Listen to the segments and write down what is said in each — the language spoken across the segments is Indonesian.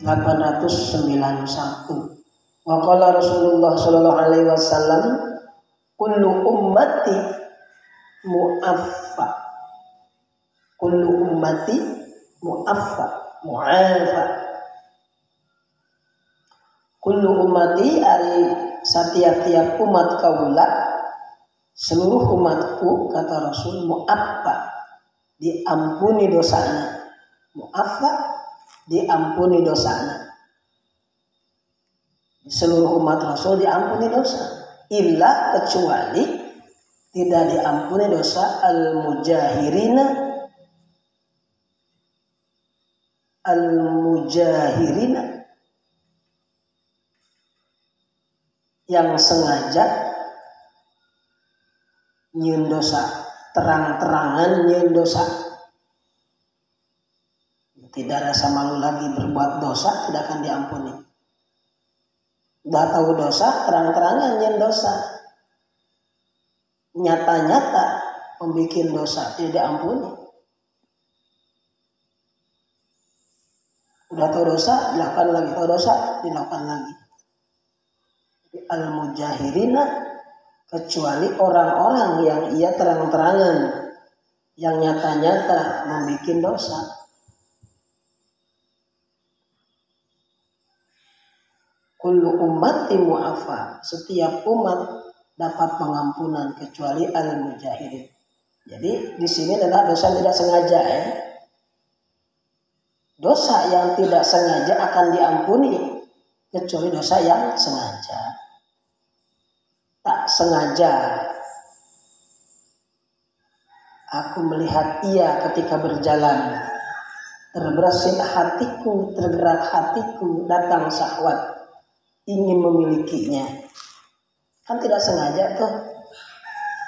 891. Wa qala Rasulullah sallallahu alaihi wasallam, kullu ummati mu'affa. Kullu ummati mu'affa, mu'afa. Kullu ummati ari setiap-tiap umat kaula, seluruh umatku kata Rasul, mu'affa, diampuni dosanya. Mu'affa, diampuni dosanya. Seluruh umat Rasul diampuni dosa, illa kecuali tidak diampuni dosa al-mujahirina yang sengaja nyieun dosa, terang-terangan nyieun dosa. Tidak rasa malu lagi berbuat dosa, tidak akan diampuni. Udah tahu dosa, terang-terangan nyen dosa, nyata-nyata membikin dosa, tidak diampuni. Udah tahu dosa, dilakukan lagi, tahu dosa, dilakukan lagi. Al-mujahirina, kecuali orang-orang yang ia terang-terangan, yang nyata-nyata membikin dosa. Kullu ummati mu'afa, setiap umat dapat pengampunan kecuali al-mujahirin. Jadi di sini adalah dosa tidak sengaja ya. Dosa yang tidak sengaja akan diampuni kecuali dosa yang sengaja. Tak sengaja aku melihat ia ketika berjalan, terbersit hatiku, tergerak hatiku, datang syahwat ingin memilikinya. Kan tidak sengaja tuh.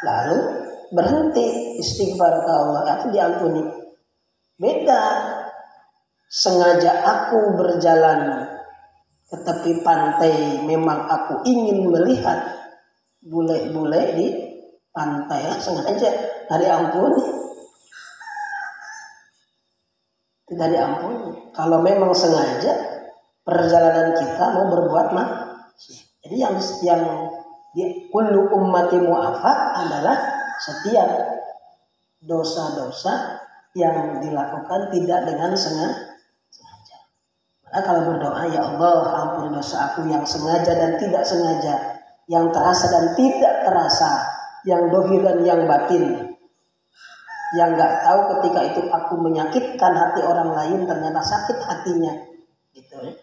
Lalu berhenti istighfar ke Allah, itu diampuni. Beda. Sengaja aku berjalan ke tepi pantai, memang aku ingin melihat bule-bule di pantai, sengaja, tidak diampuni. Tidak diampuni. Kalau memang sengaja perjalanan kita mau berbuat maksiat. Jadi yang di kullu ummati mu'afa adalah setiap dosa-dosa yang dilakukan tidak dengan sengaja. Maka kalau berdoa, ya Allah ampuni dosa aku yang sengaja dan tidak sengaja, yang terasa dan tidak terasa, yang dohir dan yang batin, yang nggak tahu ketika itu aku menyakitkan hati orang lain, ternyata sakit hatinya, gitu ya.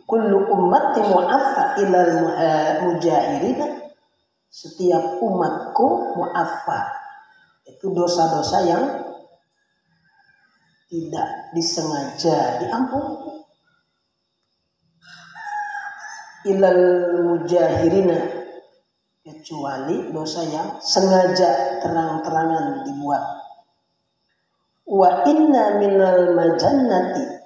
Kullu ummati mu'affa ilal mujahirina, setiap umatku mu'affa, itu dosa-dosa yang tidak disengaja diampuni. Ilal mujahirina, kecuali dosa yang sengaja terang-terangan dibuat. Wa inna minal majannati,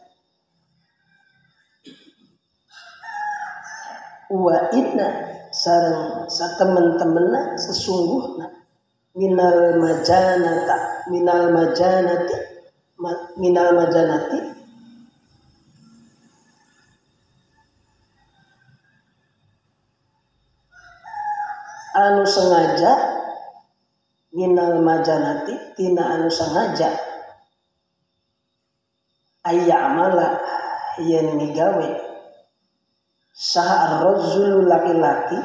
wa inna sareng satemen-temenna sesungguhna minal majanati anu sengaja, minal majanati tina anu sengaja, ayyamala yen migawe saha ar-rajulu laki-laki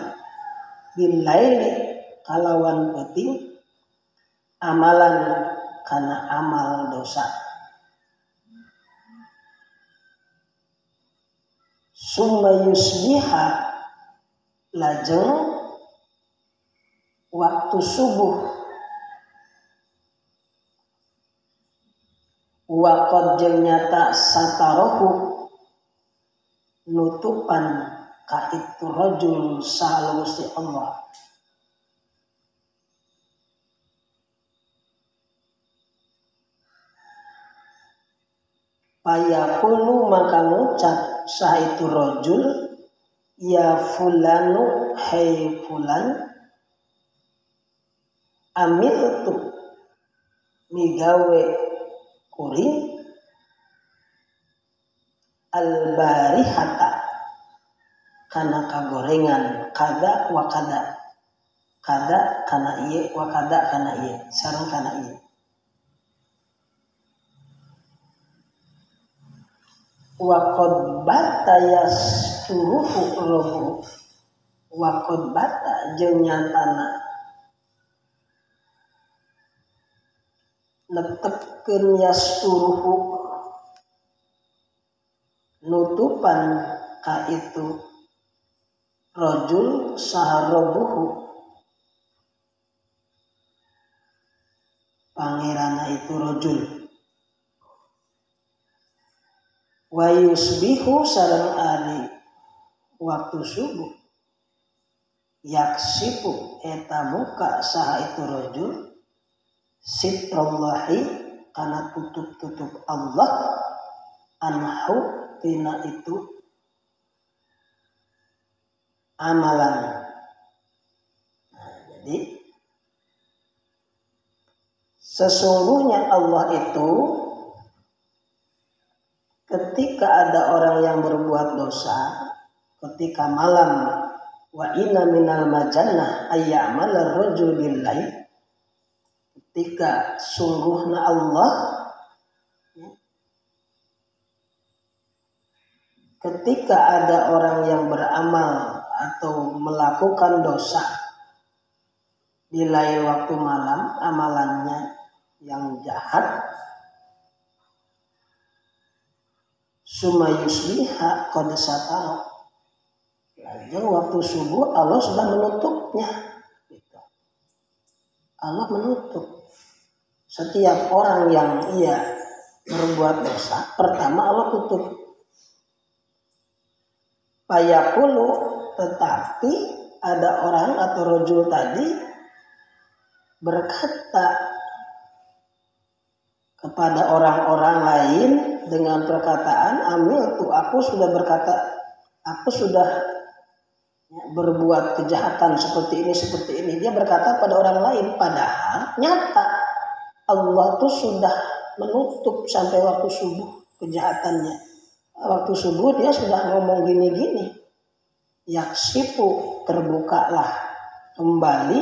bil laili kalawan penting amalan kana amal dosa, summa yusbiha lajeng waktu subuh, waqad nyata satarohu nutupan ka itu rajul salusi Allah, payaqulu maka ngucap sah itu rajul, ya fulanu hai fulan, amiltu migawe kuring al-barihata kana kagorengan kada wa kada kana ieu wa kada kana ieu sareng kana ieu wa qad bata yasturuhu robu wa qad bata jeung nyatana netepkeun yasturuhu nutupan ka itu rajul saharobuhu pangerana itu rajul wa yusbihu sareng ari waktu subuh yaksipu eta muka saha itu rajul sitrallahi kana tutup-tutup Allah anhu tina itu amalan. Nah, jadi sesungguhnya Allah itu ketika ada orang yang berbuat dosa, ketika malam wa inna minal majannah ayyamal rajul billahi, ketika sungguhna Allah ketika ada orang yang beramal atau melakukan dosa di lain waktu malam, amalannya yang jahat, sumayusliha qad satara, lajeng waktu subuh Allah sudah menutupnya. Allah menutup setiap orang yang ia berbuat dosa, pertama Allah tutup. Payakulu, tetapi ada orang atau rajul tadi berkata kepada orang-orang lain dengan perkataan amil tuh aku sudah berkata, aku sudah berbuat kejahatan seperti ini. Dia berkata pada orang lain, padahal nyata Allah tuh sudah menutup sampai waktu subuh kejahatannya. Waktu subuh dia sudah ngomong gini-gini. Yaksipu, terbukalah kembali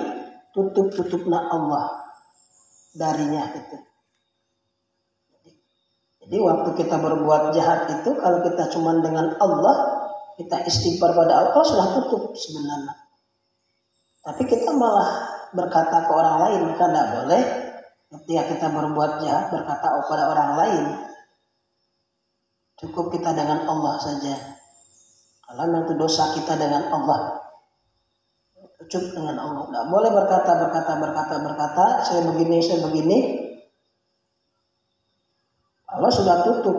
tutup-tutupna Allah darinya itu. Jadi waktu kita berbuat jahat itu, kalau kita cuma dengan Allah, kita istighfar pada Allah sudah tutup sebenarnya. Tapi kita malah berkata ke orang lain, maka tidak boleh ketika kita berbuat jahat berkata kepada orang lain. Cukup kita dengan Allah saja. Kalau nanti dosa kita dengan Allah, cukup dengan Allah. Tidak boleh berkata, saya begini. Allah sudah tutup.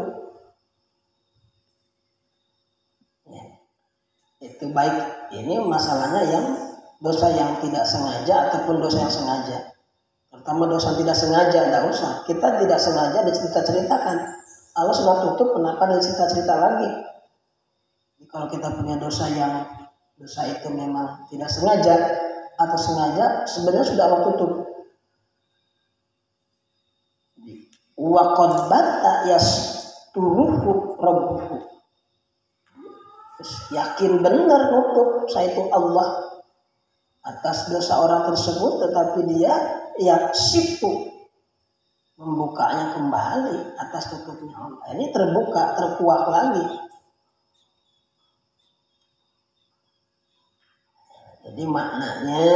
Ya. Itu baik. Ini masalahnya yang dosa yang tidak sengaja ataupun dosa yang sengaja. Pertama dosa tidak sengaja, tidak usah. Kita tidak sengaja diceritakan. Allah sudah tutup, kenapa dicerita-cerita lagi? Jadi kalau kita punya dosa itu memang tidak sengaja atau sengaja, sebenarnya sudah Allah tutup. Wa qad bata yasturuhu rabbuhu. Yakin benar nutup saya itu Allah atas dosa orang tersebut, tetapi dia yaksipu membukanya kembali atas tutupnya Allah. Ini terbuka, terkuak lagi. Jadi maknanya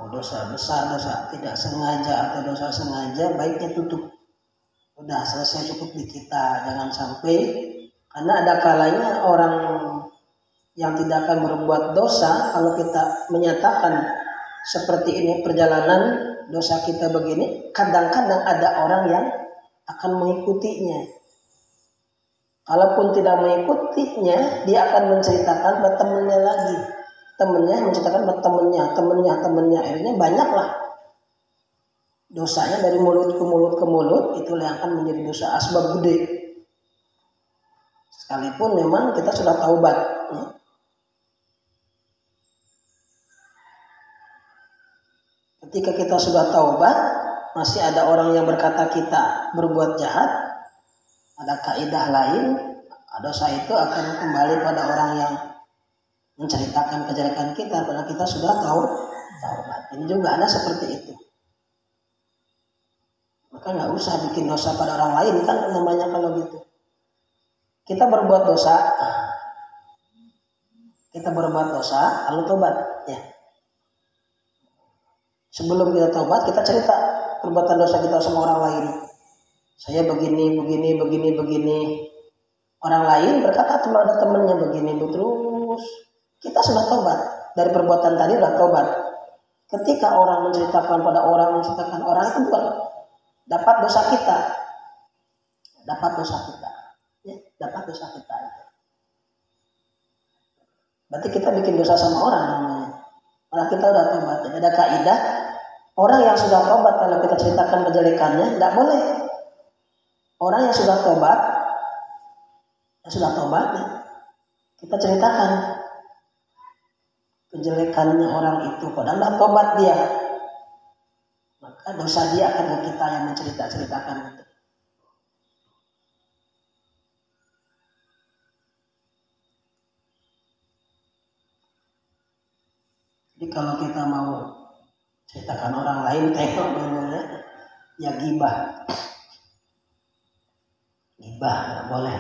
dosa besar, dosa tidak sengaja atau dosa sengaja, baiknya tutup. Udah selesai, cukup di kita. Jangan sampai, karena ada kalanya orang yang tidak akan berbuat dosa, kalau kita menyatakan seperti ini perjalanan dosa kita begini, kadang-kadang ada orang yang akan mengikutinya. Kalaupun tidak mengikutinya, dia akan menceritakan ke temannya lagi. Temannya menceritakan ke temannya. Akhirnya banyaklah dosanya dari mulut ke mulut, itulah yang akan menjadi dosa asbab gede. Sekalipun memang kita sudah taubat. Ya. Ketika kita sudah taubat, masih ada orang yang berkata kita berbuat jahat, ada kaidah lain, dosa itu akan kembali pada orang yang menceritakan kejelekan kita, karena kita sudah taubat. Ini juga ada seperti itu. Maka nggak usah bikin dosa pada orang lain, kan namanya kalau gitu. Kita berbuat dosa, lalu tobat. Ya. Sebelum kita tobat, kita cerita perbuatan dosa kita sama orang lain. Saya begini. Orang lain berkata ada temannya begini, terus kita sudah tobat dari perbuatan tadi, sudah tobat. Ketika orang menceritakan pada orang itu dapat dosa kita, ya, dapat dosa kita. Berarti kita bikin dosa sama orang namanya. Kalau kita sudah tobat, jadi ada kaidah orang yang sudah tobat kalau kita ceritakan kejelekannya tidak boleh. Orang yang sudah tobat ya, kita ceritakan kejelekannya orang itu, padahal sudah tobat dia, maka dosa dia akan ke kita yang menceritakan itu. Jadi kalau kita mau ceritakan orang lain, tengok dulu ya gibah nggak boleh.